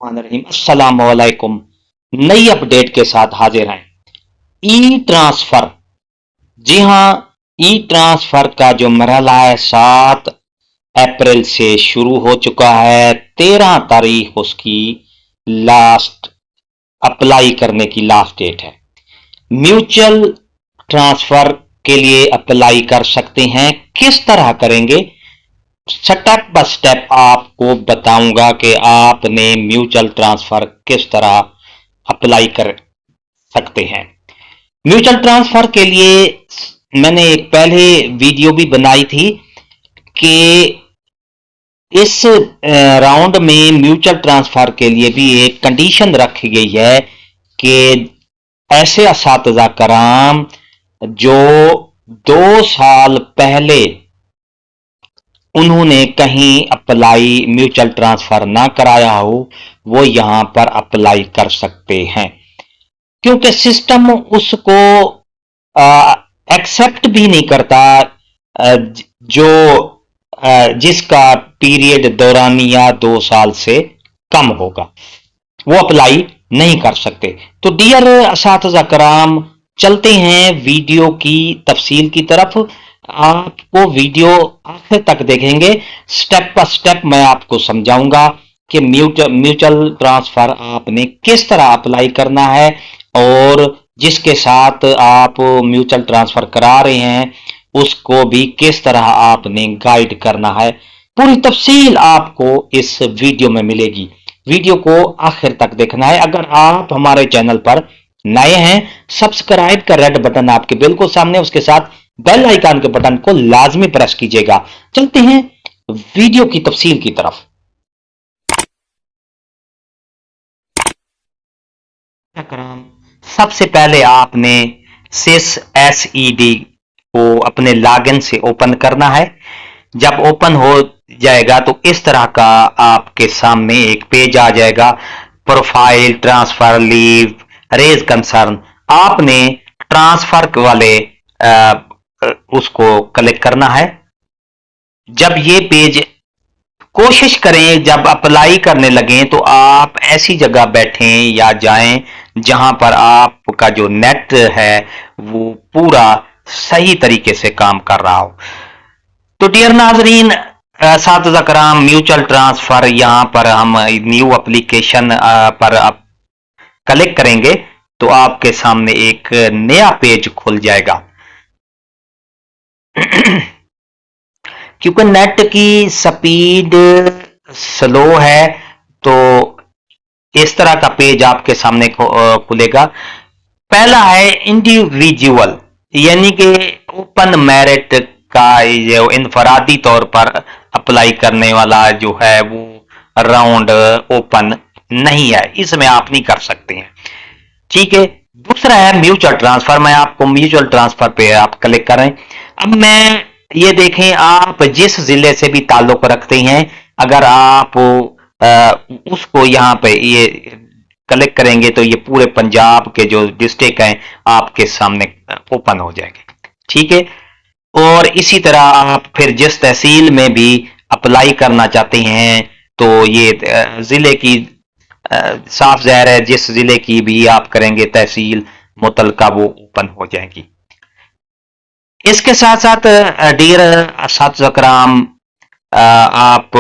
अस्सलाम वालेकुम। नई अपडेट के साथ हाजिर हैं। ई ट्रांसफर, जी हाँ, ई ट्रांसफर का जो मरहला है 7 अप्रैल से शुरू हो चुका है। 13 तारीख उसकी लास्ट अप्लाई करने की लास्ट डेट है। म्यूचुअल ट्रांसफर के लिए अप्लाई कर सकते हैं। किस तरह करेंगे, स्टेप बाय स्टेप आपको बताऊंगा कि आपने म्यूचुअल ट्रांसफर किस तरह अप्लाई कर सकते हैं। म्यूचुअल ट्रांसफर के लिए मैंने एक पहले वीडियो भी बनाई थी कि इस राउंड में म्यूचुअल ट्रांसफर के लिए भी एक कंडीशन रखी गई है कि ऐसे असातिज़ा कराम जो 2 साल पहले उन्होंने कहीं अप्लाई म्यूचुअल ट्रांसफर ना कराया हो, वो यहां पर अप्लाई कर सकते हैं, क्योंकि सिस्टम उसको एक्सेप्ट भी नहीं करता जो जिसका पीरियड दौरानिया 2 साल से कम होगा, वो अप्लाई नहीं कर सकते। तो डियर असातिज़ा कराम, चलते हैं वीडियो की तफसील की तरफ। आपको वीडियो आखिर तक देखेंगे, स्टेप बाय स्टेप मैं आपको समझाऊंगा कि म्यूचुअल ट्रांसफर आपने किस तरह अप्लाई करना है और जिसके साथ आप म्यूचुअल ट्रांसफर करा रहे हैं उसको भी किस तरह आपने गाइड करना है। पूरी तफसील आपको इस वीडियो में मिलेगी। वीडियो को आखिर तक देखना है। अगर आप हमारे चैनल पर नए हैं, सब्सक्राइब का रेड बटन आपके बिल्कुल सामने, उसके साथ बेल आइकन के बटन को लाजमी प्रेस कीजिएगा। चलते हैं वीडियो की तफसील की तरफ। सबसे पहले आपने सिस SED को अपने लॉगिन से ओपन करना है। जब ओपन हो जाएगा तो इस तरह का आपके सामने एक पेज आ जाएगा, profile, transfer, leave, raise concern. आपने ट्रांसफर वाले उसको क्लिक करना है। जब ये पेज, कोशिश करें जब अप्लाई करने लगें तो आप ऐसी जगह बैठें या जाएं जहां पर आपका जो नेट है वो पूरा सही तरीके से काम कर रहा हो। तो डियर नाजरीन, साथिज़ा कराम, म्यूचुअल ट्रांसफर यहां पर हम न्यू एप्लीकेशन पर क्लिक करेंगे तो आपके सामने एक नया पेज खुल जाएगा। क्योंकि नेट की स्पीड स्लो है तो इस तरह का पेज आपके सामने खुलेगा। पहला है इंडिविजुअल, यानी कि ओपन मेरिट का जो इनफरादी तौर पर अप्लाई करने वाला जो है वो राउंड ओपन नहीं है, इसमें आप नहीं कर सकते हैं। ठीक है। दूसरा है म्यूचुअल ट्रांसफर। मैं आपको म्यूचुअल ट्रांसफर पे आप क्लिक करें। अब मैं ये देखें, आप जिस जिले से भी ताल्लुक रखते हैं, अगर आप उसको यहाँ पे ये क्लिक करेंगे तो ये पूरे पंजाब के जो डिस्ट्रिक्ट हैं आपके सामने ओपन हो जाएंगे। ठीक है। और इसी तरह आप फिर जिस तहसील में भी अप्लाई करना चाहते हैं तो ये जिले की साफ ज़ाहिर है, जिस जिले की भी आप करेंगे तहसील मुतलका वो ओपन हो जाएगी। इसके साथ साथ डियर असातिज़ा कराम, आप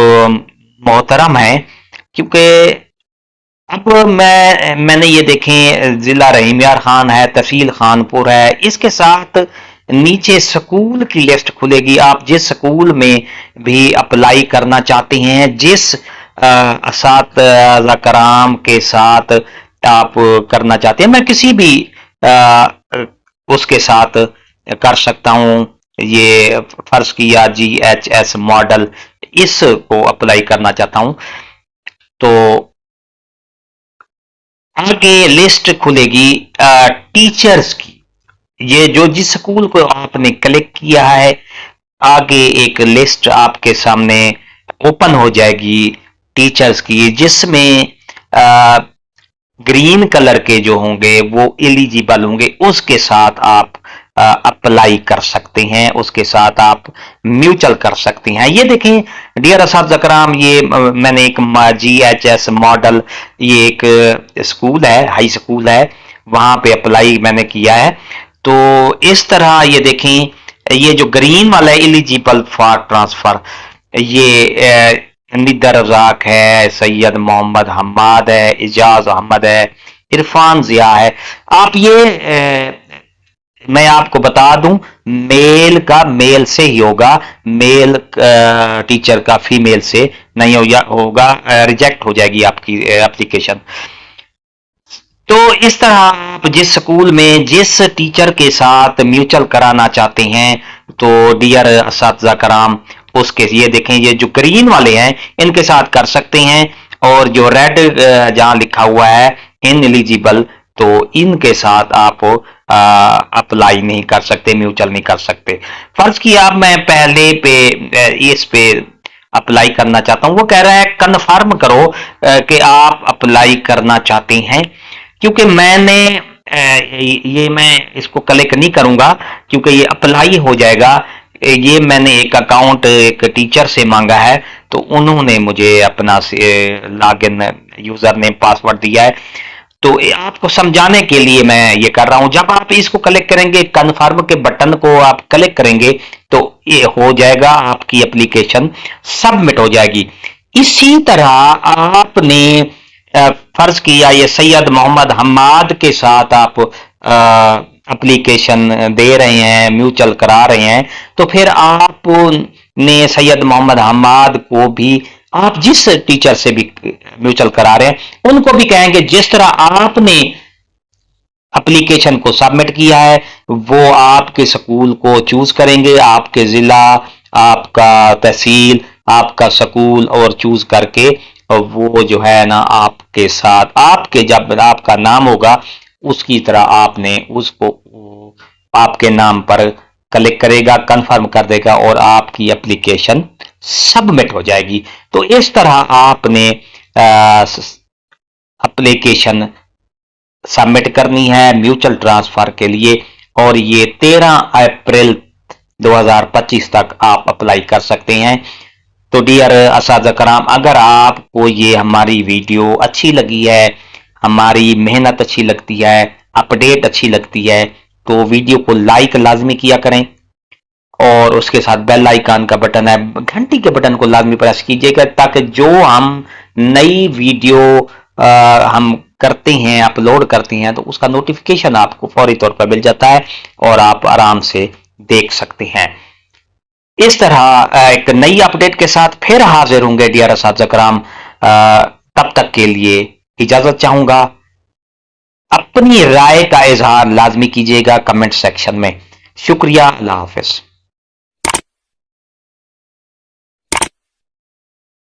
मोहतरम हैं, क्योंकि अब मैंने ये देखें जिला रहीम यार खान है, तहसील खानपुर है, इसके साथ नीचे स्कूल की लिस्ट खुलेगी। आप जिस स्कूल में भी अप्लाई करना चाहते हैं, जिस असातिज़ा कराम के साथ आप करना चाहते हैं, मैं किसी भी उसके साथ कर सकता हूं। ये फर्ज किया GHS मॉडल, इसको अप्लाई करना चाहता हूं तो आगे लिस्ट खुलेगी टीचर्स की। ये जो जिस स्कूल को आपने क्लिक किया है, आगे एक लिस्ट आपके सामने ओपन हो जाएगी टीचर्स की, जिसमें ग्रीन कलर के जो होंगे वो एलिजिबल होंगे, उसके साथ आप अप्लाई कर सकते हैं, उसके साथ आप म्यूचुअल कर सकते हैं। ये देखें डियर असातिज़ा कराम, ये मैंने एक GHS मॉडल, ये एक स्कूल है, हाई स्कूल है, वहां पे अप्लाई मैंने किया है। तो इस तरह ये देखें, ये जो ग्रीन वाला है एलिजिबल फॉर ट्रांसफर, ये निदर रज़ाक है, सैयद मोहम्मद हम्माद है, इजाज अहमद है, इरफान जिया है। आप ये मैं आपको बता दूं, मेल का मेल से ही होगा, मेल टीचर का फीमेल से नहीं होगा, रिजेक्ट हो जाएगी आपकी एप्लीकेशन। तो इस तरह आप जिस स्कूल में जिस टीचर के साथ म्यूचुअल कराना चाहते हैं, तो डियर असातिज़ा कराम, उसके ये देखें, ये जो ग्रीन वाले हैं इनके साथ कर सकते हैं, और जो रेड जहां लिखा हुआ है इनएलिजिबल, तो इनके साथ आप अप्लाई नहीं कर सकते, म्यूचुअल नहीं कर सकते। फर्ज किया आप मैं पहले पे इस पे अप्लाई करना चाहता हूं, वो कह रहा है कन्फर्म करो कि आप अप्लाई करना चाहते हैं, क्योंकि मैंने ये मैं इसको क्लिक नहीं करूंगा क्योंकि ये अप्लाई हो जाएगा। ये मैंने एक अकाउंट एक टीचर से मांगा है, तो उन्होंने मुझे अपना लॉगिन यूजर नेम पासवर्ड दिया है, तो आपको समझाने के लिए मैं ये कर रहा हूं। जब आप इसको क्लिक करेंगे, कन्फर्म के बटन को आप क्लिक करेंगे, तो ये हो जाएगा, आपकी एप्लीकेशन सबमिट हो जाएगी। इसी तरह आपने फर्ज किया ये सैयद मोहम्मद हम्माद के साथ आप एप्लीकेशन दे रहे हैं, म्यूचुअल करा रहे हैं, तो फिर आपने सैयद मोहम्मद हम्माद को भी आप जिस टीचर से भी म्यूचुअल करा रहे हैं उनको भी कहेंगे जिस तरह आपने एप्लीकेशन को सबमिट किया है, वो आपके स्कूल को चूज करेंगे, आपके जिला, आपका तहसील, आपका स्कूल और चूज करके वो जो है ना आपके साथ, आपके जब आपका नाम होगा उसकी तरह आपने उसको आपके नाम पर क्लिक करेगा, कंफर्म कर देगा और आपकी एप्लीकेशन सबमिट हो जाएगी। तो इस तरह आपने एप्लीकेशन सबमिट करनी है म्यूचुअल ट्रांसफर के लिए, और ये 13 अप्रैल 2025 तक आप अप्लाई कर सकते हैं। तो डियर असातिज़ा कराम, अगर आपको ये हमारी वीडियो अच्छी लगी है, हमारी मेहनत अच्छी लगती है, अपडेट अच्छी लगती है, तो वीडियो को लाइक लाजमी किया करें, और उसके साथ बेल आइकन का बटन है, घंटी के बटन को लाजमी प्रेस कीजिएगा, ताकि जो हम नई वीडियो हम करते हैं, अपलोड करते हैं, तो उसका नोटिफिकेशन आपको फौरी तौर पर मिल जाता है और आप आराम से देख सकते हैं। इस तरह एक नई अपडेट के साथ फिर हाजिर होंगे डियर असातिज़ा कराम। तब तक के लिए इजाजत चाहूंगा। अपनी राय का इजहार लाजमी कीजिएगा कमेंट सेक्शन में। शुक्रिया, अल्लाह हाफिज।